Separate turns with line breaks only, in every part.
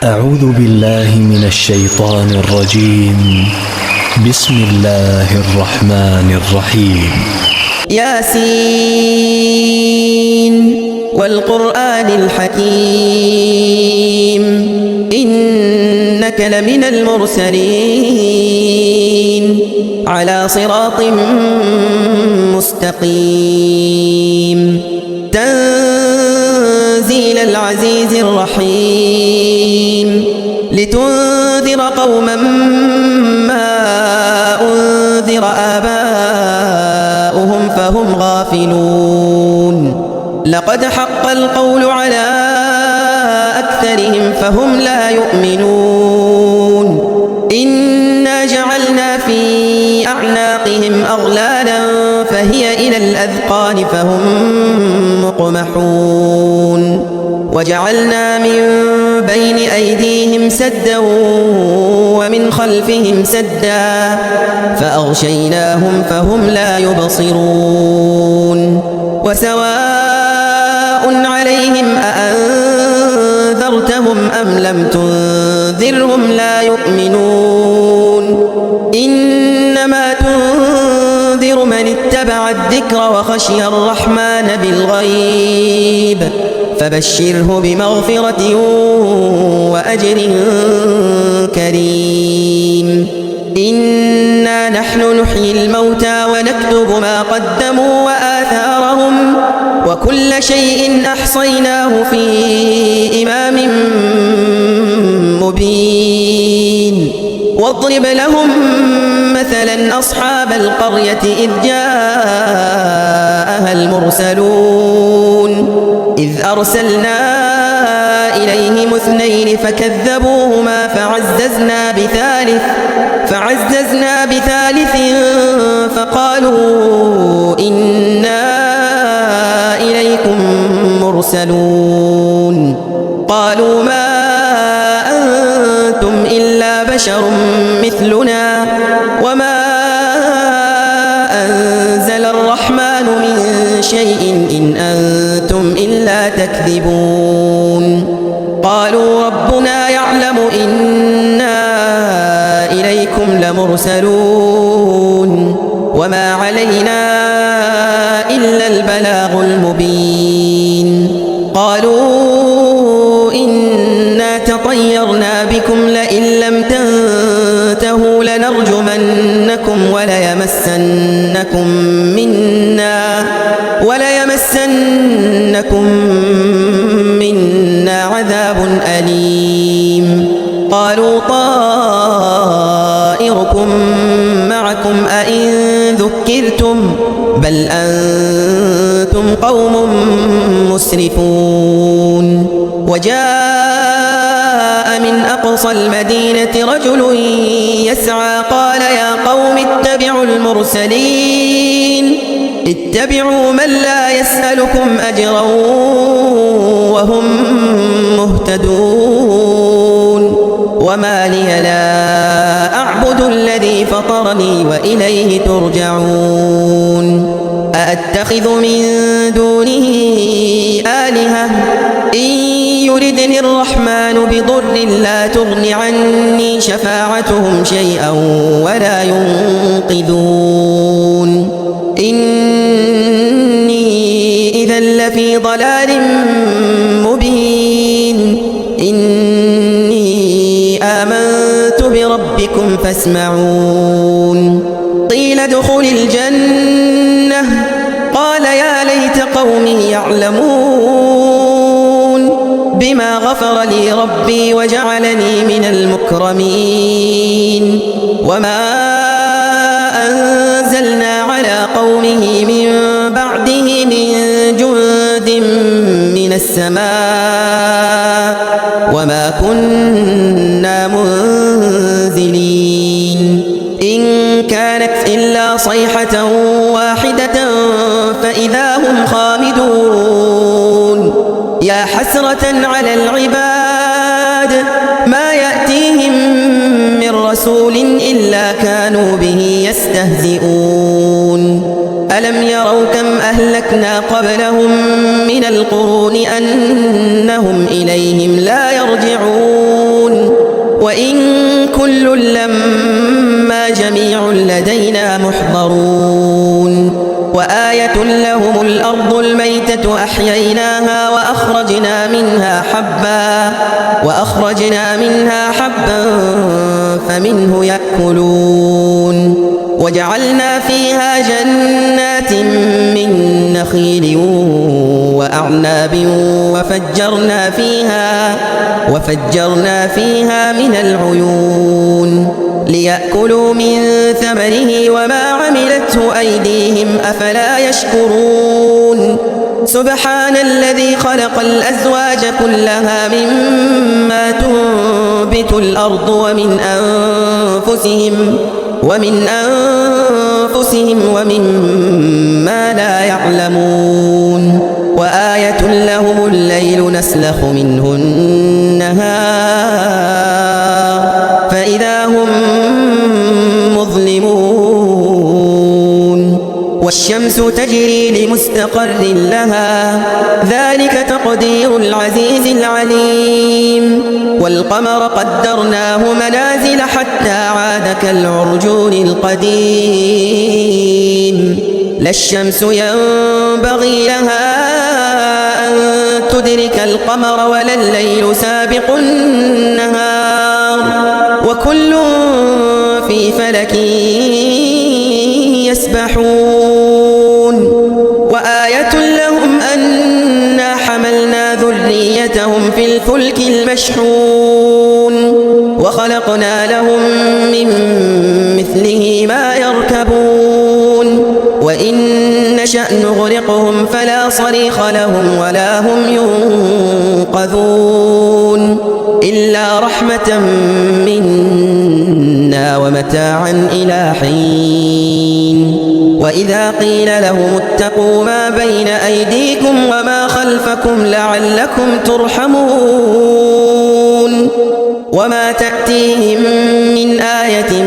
أعوذ بالله من الشيطان الرجيم. بسم الله الرحمن الرحيم.
ياسين والقرآن الحكيم إنك لمن المرسلين على صراط مستقيم تنزيل العزيز الرحيم لتنذر قوما ما أنذر آباؤهم فهم غافلون لقد حق القول على أكثرهم فهم لا يؤمنون إنا جعلنا في أعناقهم أغلالا فهي إلى الأذقان فهم مقمحون وجعلنا من بين أيديهم سدا ومن خلفهم سدا فأغشيناهم فهم لا يبصرون وسواء عليهم أأنذرتهم أم لم تنذرهم لا يؤمنون إنما تنذر من اتبع الذكر وخشي الرحمن بالغيب فبشره بمغفرة وأجر كريم إنا نحن نحيي الموتى ونكتب ما قدموا وآثارهم وكل شيء أحصيناه في إمام مبين واضرب لهم مثلا أصحاب القرية إذ جاءها المرسلون إذ أرسلنا إليهم اثنين فكذبوهما فعززنا بثالث فقالوا إنا إليكم مرسلون قالوا ما أنتم إلا بشر مثلنا وما أنزل الرحمن من شيء إن أنتم إلا تكذبون قالوا ربنا يعلم إنا إليكم لمرسلون وما علينا إلا البلاغ المبين قالوا إنا تطيرنا بكم لئن لم تنتهوا لنرجمنكم وليمسنكم منا عذاب أليم قالوا طائركم معكم أئن ذكرتم بل أنتم قوم مسرفون وجاء من أقصى المدينة رجل يسعى قال يا قوم اتبعوا المرسلين اتبعوا من لا يسألكم أجرا وهم مهتدون وما لي لا أعبد الذي فطرني وإليه ترجعون أأتخذ من دونه آلهة إن يردني الرحمن بضر لا تغن عني شفاعتهم شيئا ولا ينقذون إني إذا لفي ضلال مبين إني آمنت بربكم فاسمعون قيل ادخل الجنة قال يا ليت قومي يعلمون بما غفر لي ربي وجعلني من المكرمين وما أنزلنا على قومه من بعده من جند من السماء وما كنا منزلين إن كانت إلا صيحة واحدة فإذا هم خامدون يا حسرة على العباد ما يأتيهم من رسول إلا كانوا به يستهزئون ألم يروا كم أهلكنا قبلهم من القرون أنهم إليهم لا يرجعون وكل لما جميع لدينا محضرون وآية لهم الأرض الميتة أحييناها وأخرجنا منها حبا فمنه يأكلون وجعلنا فيها جنات من نخيل وأعناب وفجرنا فيها من العيون ليأكلوا من ثمره وما عملته أيديهم أفلا يشكرون سبحان الذي خلق الأزواج كلها مما تنبت الأرض ومن أنفسهم ومما لا يعلمون وآية لهم الليل نسلخ منه النهار فإذا هم مظلمون والشمس تجري لمستقر لها ذلك تقدير العزيز العليم والقمر قدرناه منازل حتى عاد كالعرجون القديم لا الشمس ينبغي لها أن تدرك القمر ولا الليل سابق النهار وكل في فلك يسبحون وآية لهم أنا حملنا ذريتهم في الفلك المشحون وخلقنا لهم من مثله ما يركبون وإن نشأ نغرقهم فلا صريخ لهم ولا هم ينقذون إلا رحمة منا ومتاعا إلى حين وإذا قيل لهم اتقوا ما بين أيديكم وما خلفكم لعلكم ترحمون وما تأتيهم من آية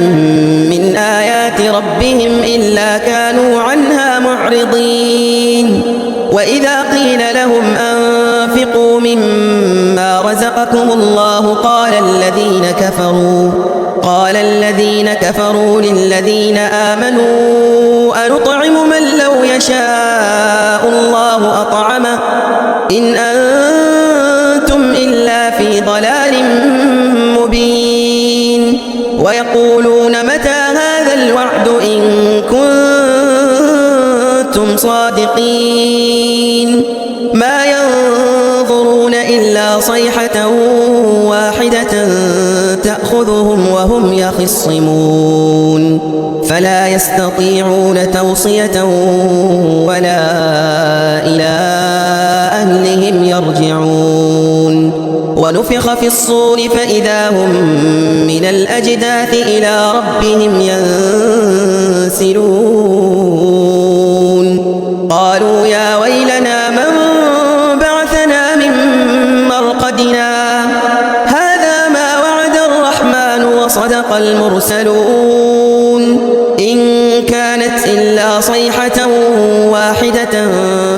من آيات ربهم إلا كانوا عنها معرضين وإذا قيل لهم أنفقوا مما رزقكم الله قال الذين كفروا للذين آمنوا أنطعم من لو يشاء الله أطعمه إن أنتم إلا في ضلال مبين ويقولون متى هذا الوعد إن كنتم صادقين ما ينظرون إلا صيحة واحدة تأخذهم وهم يخصمون فلا يستطيعون توصية ولا إلى أهلهم يرجعون ونفخ في الصور فإذا هم من الأجداث إلى ربهم ينسلون قالوا يا ويلنا من بعثنا من مرقدنا هذا ما وعد الرحمن وصدق المرسلون إن كانت إلا صيحة واحدة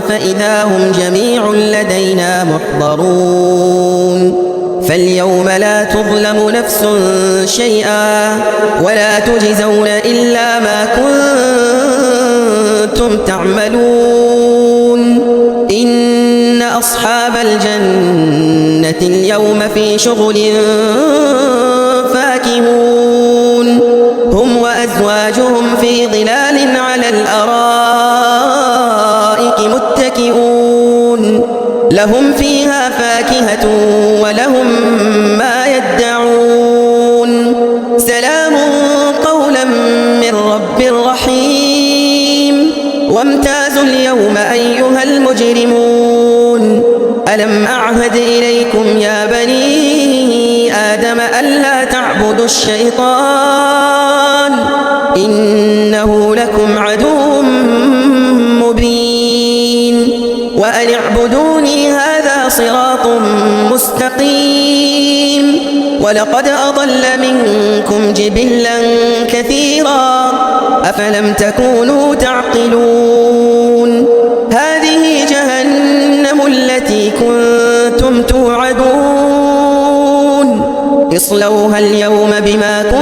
فإذا هم جميع لدينا محضرون فاليوم لا تظلم نفس شيئا ولا تجزون إلا ما كنتم تعملون إن أصحاب الجنة اليوم في شغل فاكهون هم وأزواجهم في ظلال على الأرائك متكئون لهم فيها فاكهة ولهم ما يدعون سلام قولا من رب رحيم وامتازوا اليوم أيها المجرمون ألم أعهد إليكم يا بني آدم ألا تعبدوا الشيطان إنه لكم عدو مبين وأن اعبدوني هذا صراط مستقيم ولقد أضل منكم جبلا كثيرا أفلم تكونوا تعقلون هذه جهنم التي كنتم توعدون اصلوها اليوم بما كنتم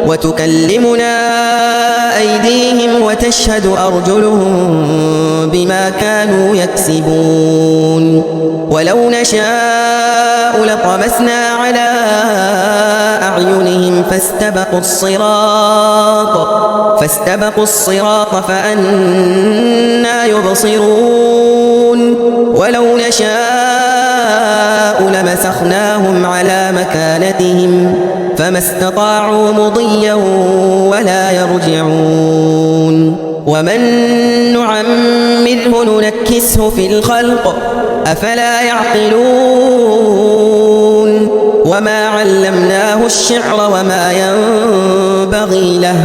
وتكلمنا أيديهم وتشهد أرجلهم بما كانوا يكسبون ولو نشاء لطمسنا على أعينهم فاستبقوا الصراط فأنى يبصرون ولو نشاء لمسخناهم على مكانتهم فما استطاعوا مضيا ولا يرجعون ومن نعمره ننكسه في الخلق أفلا يعقلون وما علمناه الشعر وما ينبغي له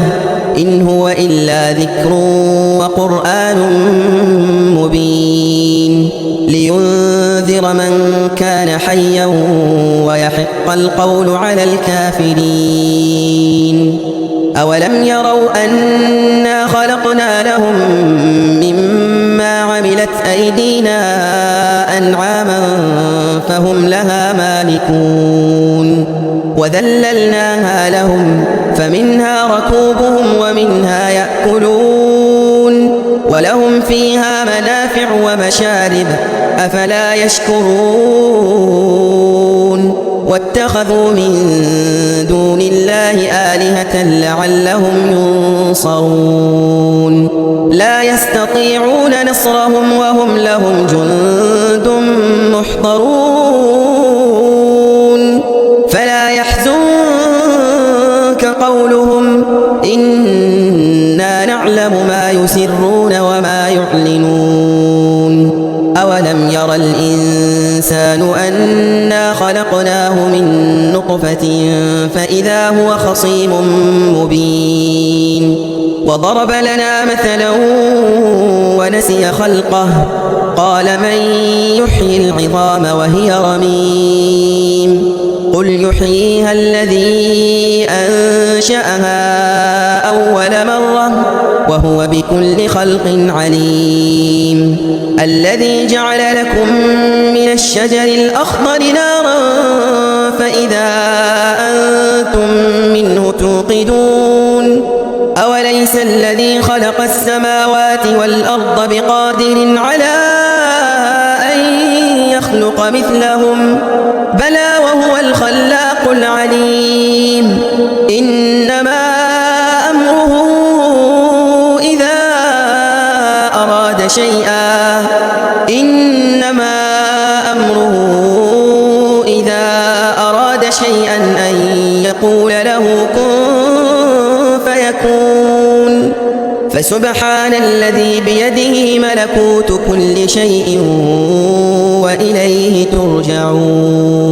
إن هو إلا ذكر وقرآن مبين لينذر من كان حيا ويحق القول على الكافرين أولم يروا أنا خلقنا لهم مما عملت أيدينا أنعاما فهم لها مالكون وذللناها لهم فمنها ركوبهم ومنها يأكلون ولهم فيها منافع ومشارب أفلا يشكرون واتخذوا من دون الله آلهة لعلهم ينصرون لا يستطيعون نصرهم وهم لهم جند محضرون فلا يحزنك قولهم إنا نعلم ما يسرون وما يعلنون أولم ير الإنسان أنا خلقناه من نطفة فإذا هو خصيم مبين وضرب لنا مثلا ونسي خلقه قال من يحيي العظام وهي رميم قل يحييها الذي أنشأها أول مرة وهو بكل خلق عليم الذي جعل لكم من الشجر الأخضر نارا فإذا أنتم منه توقدون أوليس الذي خلق السماوات والأرض بقادر على أن يخلق مثلهم بلى وهو الخلاق العليم إنما أمره إذا أراد شيئا أن يقول له كن فيكون فسبحان الذي بيده ملكوت كل شيء وإليه ترجعون